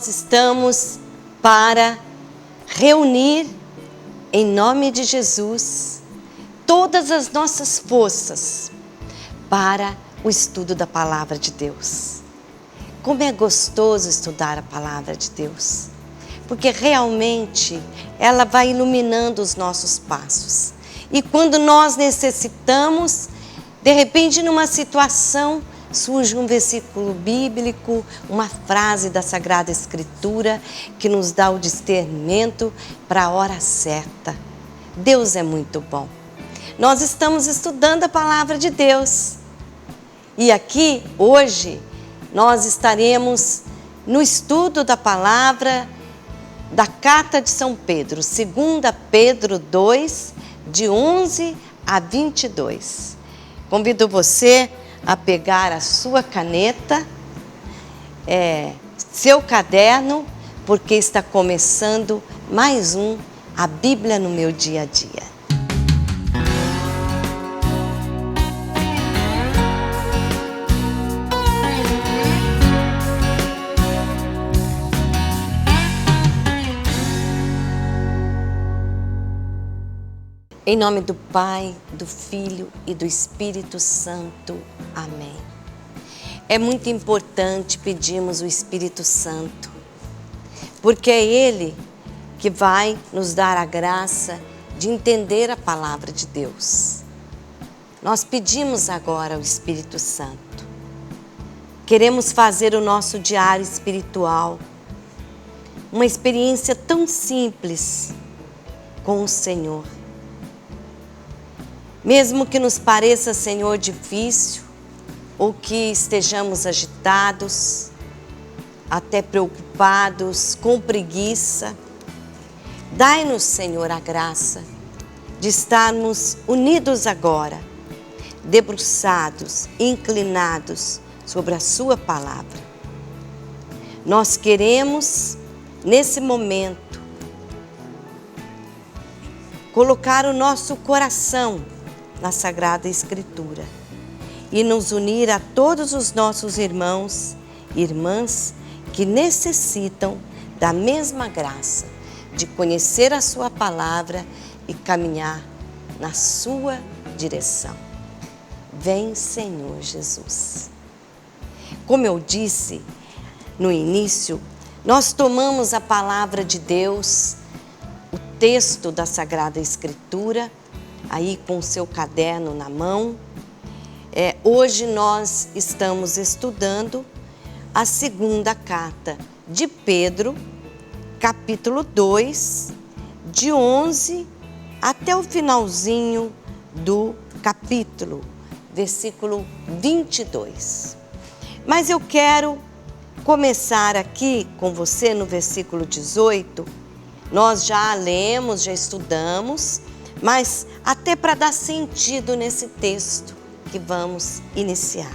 nós estamos para reunir, em nome de Jesus, todas as nossas forças para o estudo da Palavra de Deus. Como é gostoso estudar a Palavra de Deus, porque realmente ela vai iluminando os nossos passos. E quando nós necessitamos, de repente numa situação, surge um versículo bíblico, uma frase da Sagrada Escritura que nos dá o discernimento para a hora certa. Deus é muito bom. Nós estamos estudando a Palavra de Deus. E aqui, hoje, nós estaremos no estudo da Palavra da Carta de São Pedro, 2 Pedro 2, de 11 a 22. Convido você a pegar a sua caneta, seu caderno, porque está começando mais A Bíblia no Meu Dia a Dia. Em nome do Pai, do Filho e do Espírito Santo. Amém. É muito importante pedirmos o Espírito Santo, porque é Ele que vai nos dar a graça de entender a Palavra de Deus. Nós pedimos agora o Espírito Santo. Queremos fazer o nosso diário espiritual, uma experiência tão simples com o Senhor. Mesmo que nos pareça, Senhor, difícil, ou que estejamos agitados, até preocupados, com preguiça, dai-nos, Senhor, a graça de estarmos unidos agora, debruçados, inclinados sobre a Sua Palavra. Nós queremos, nesse momento, colocar o nosso coração na Sagrada Escritura e nos unir a todos os nossos irmãos e irmãs que necessitam da mesma graça de conhecer a Sua Palavra e caminhar na Sua direção. Vem, Senhor Jesus. Como eu disse no início, nós tomamos a Palavra de Deus, o texto da Sagrada Escritura, aí com o seu caderno na mão. Hoje nós estamos estudando a segunda carta de Pedro, capítulo 2, de 11 até o finalzinho do capítulo, versículo 22. Mas eu quero começar aqui com você no versículo 18. Nós já lemos, já estudamos, mas até para dar sentido nesse texto que vamos iniciar.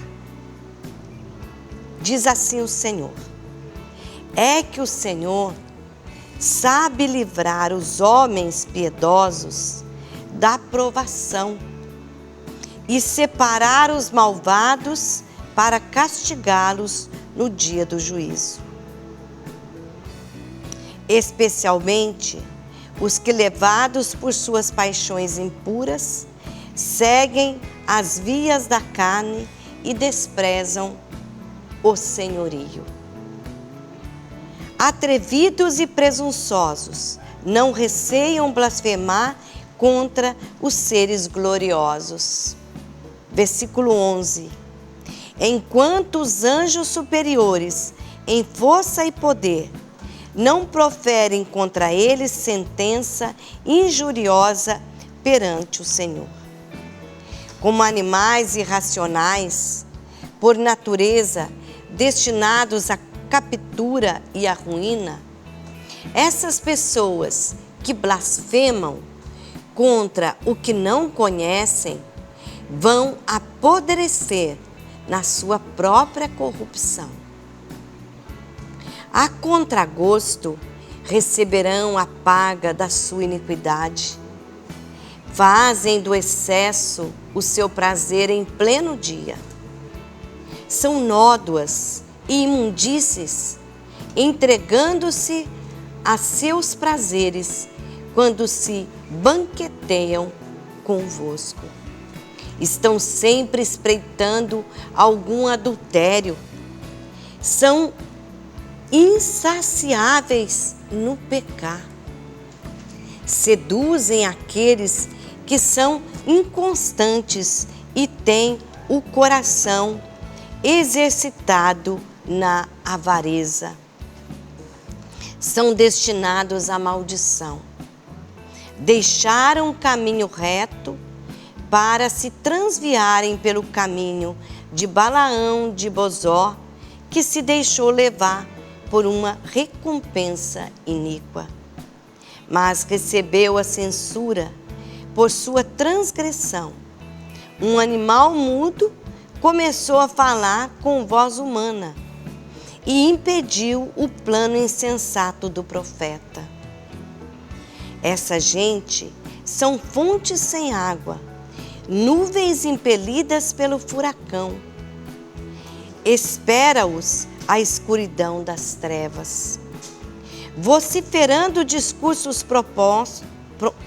Diz assim o Senhor: é que o Senhor sabe livrar os homens piedosos da provação e separar os malvados para castigá-los no dia do juízo. Especialmente os que, levados por suas paixões impuras, seguem as vias da carne e desprezam o senhorio. Atrevidos e presunçosos, não receiam blasfemar contra os seres gloriosos. Versículo 11. Enquanto os anjos superiores, em força e poder, não proferem contra eles sentença injuriosa perante o Senhor. Como animais irracionais, por natureza, destinados à captura e à ruína, essas pessoas que blasfemam contra o que não conhecem vão apodrecer na sua própria corrupção. A contragosto receberão a paga da sua iniquidade. Fazem do excesso o seu prazer em pleno dia. São nódoas e imundícies entregando-se a seus prazeres quando se banqueteiam convosco. Estão sempre espreitando algum adultério. São insaciáveis no pecar. Seduzem aqueles que são inconstantes e têm o coração exercitado na avareza. São destinados à maldição. Deixaram o caminho reto para se transviarem pelo caminho de Balaão de Bosor, que se deixou levar por uma recompensa iníqua. Mas recebeu a censura por sua transgressão. Um animal mudo começou a falar com voz humana e impediu o plano insensato do profeta. Essa gente são fontes sem água, nuvens impelidas pelo furacão. Espera-os a escuridão das trevas. Vociferando discursos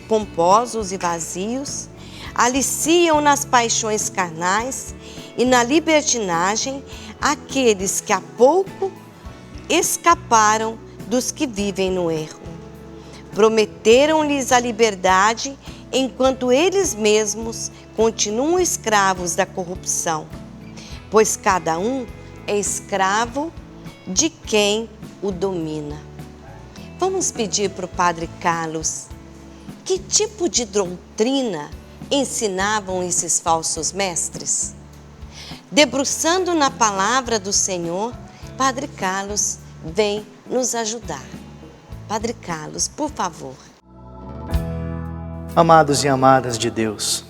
pomposos e vazios, aliciam nas paixões carnais e na libertinagem aqueles que há pouco escaparam dos que vivem no erro. Prometeram-lhes a liberdade enquanto eles mesmos continuam escravos da corrupção, pois cada um é escravo de quem o domina. Vamos pedir para o Padre Carlos que tipo de doutrina ensinavam esses falsos mestres? Debruçando na palavra do Senhor, Padre Carlos vem nos ajudar. Padre Carlos, por favor. Amados e amadas de Deus,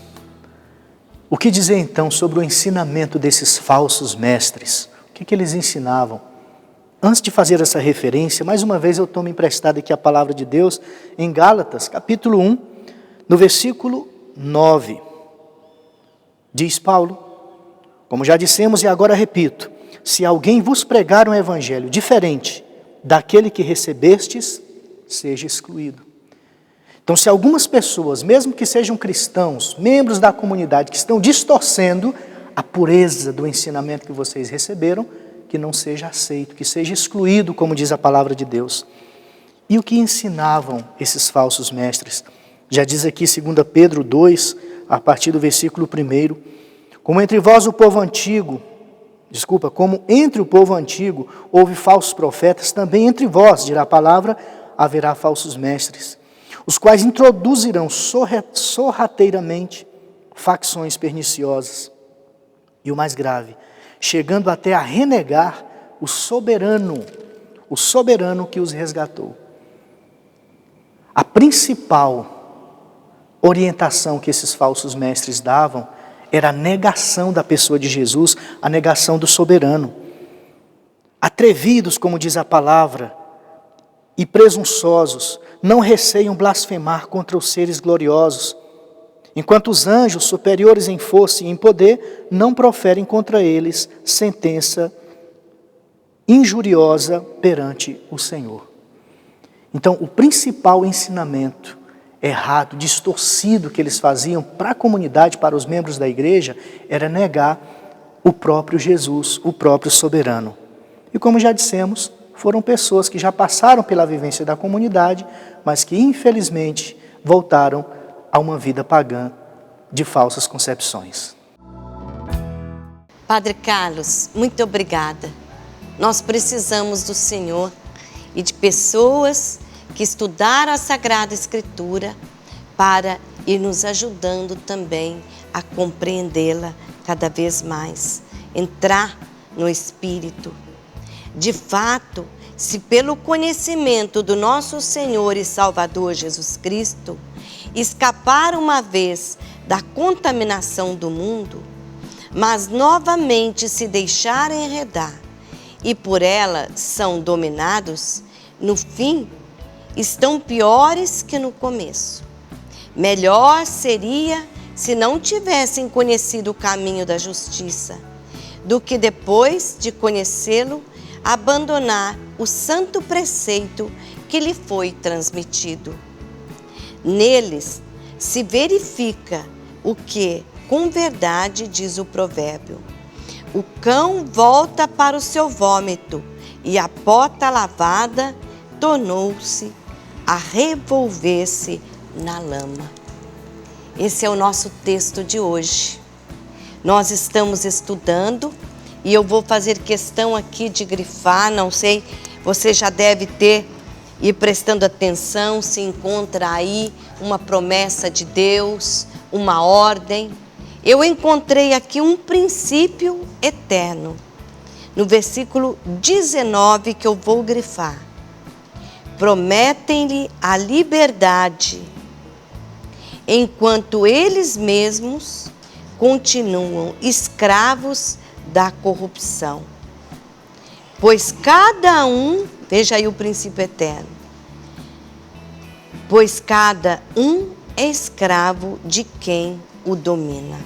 o que dizer então sobre o ensinamento desses falsos mestres? O que eles ensinavam? Antes de fazer essa referência, mais uma vez eu tomo emprestado aqui a palavra de Deus em Gálatas, capítulo 1, no versículo 9. Diz Paulo: como já dissemos e agora repito, se alguém vos pregar um evangelho diferente daquele que recebestes, seja excluído. Então, se algumas pessoas, mesmo que sejam cristãos, membros da comunidade, que estão distorcendo a pureza do ensinamento que vocês receberam, que não seja aceito, que seja excluído, como diz a palavra de Deus. E o que ensinavam esses falsos mestres? Já diz aqui 2 Pedro 2, a partir do versículo 1, como entre o povo antigo houve falsos profetas, também entre vós, dirá a palavra, haverá falsos mestres, os quais introduzirão sorrateiramente facções perniciosas. E o mais grave, chegando até a renegar o soberano que os resgatou. A principal orientação que esses falsos mestres davam era a negação da pessoa de Jesus, a negação do soberano. Atrevidos, como diz a palavra, e presunçosos, não receiam blasfemar contra os seres gloriosos, enquanto os anjos, superiores em força e em poder, não proferem contra eles sentença injuriosa perante o Senhor. Então, o principal ensinamento errado, distorcido que eles faziam para a comunidade, para os membros da igreja, era negar o próprio Jesus, o próprio soberano. E como já dissemos, foram pessoas que já passaram pela vivência da comunidade, mas que infelizmente voltaram a uma vida pagã de falsas concepções. Padre Carlos, muito obrigada. Nós precisamos do Senhor e de pessoas que estudaram a Sagrada Escritura para ir nos ajudando também a compreendê-la cada vez mais, entrar no Espírito. De fato, se pelo conhecimento do nosso Senhor e Salvador Jesus Cristo, escapar uma vez da contaminação do mundo, mas novamente se deixarem enredar e por ela são dominados, no fim, estão piores que no começo. Melhor seria se não tivessem conhecido o caminho da justiça, do que depois de conhecê-lo, abandonar o santo preceito que lhe foi transmitido. Neles se verifica o que, com verdade, diz o provérbio: o cão volta para o seu vômito e a bota lavada tornou-se a revolver-se na lama. Esse é o nosso texto de hoje. Nós estamos estudando e eu vou fazer questão aqui de grifar, não sei, você já deve ter e prestando atenção se encontra aí uma promessa de Deus, uma ordem. Eu encontrei aqui um princípio eterno, no versículo 19 que eu vou grifar. Prometem-lhe a liberdade, enquanto eles mesmos continuam escravos da corrupção. Pois cada um, veja aí o princípio eterno, pois cada um é escravo de quem o domina.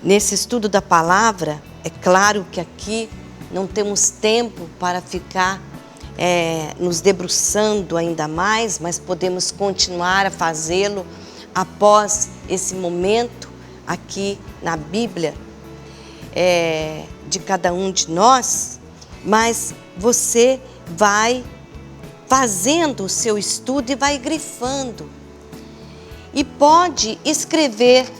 Nesse estudo da palavra, é claro que aqui não temos tempo para ficar nos debruçando ainda mais, mas podemos continuar a fazê-lo após esse momento aqui na Bíblia de cada um de nós, mas você vai fazendo o seu estudo e vai grifando. E pode escrever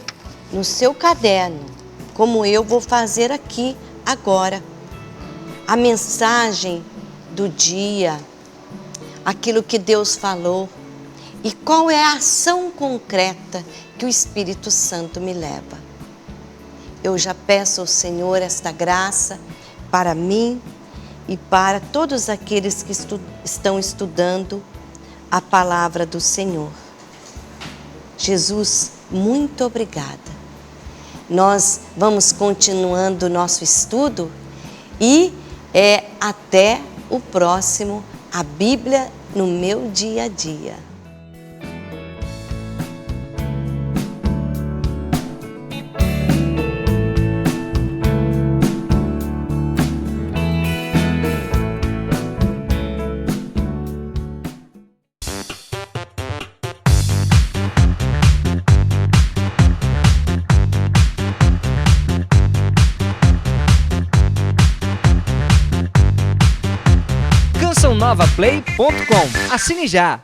no seu caderno, como eu vou fazer aqui agora, a mensagem do dia, aquilo que Deus falou e qual é a ação concreta que o Espírito Santo me leva. Eu já peço ao Senhor esta graça para mim e para todos aqueles que estão estudando a palavra do Senhor. Jesus, muito obrigada. Nós vamos continuando o nosso estudo e até o próximo, a Bíblia no meu dia a dia. CançãoNovaPlay.com. Assine já!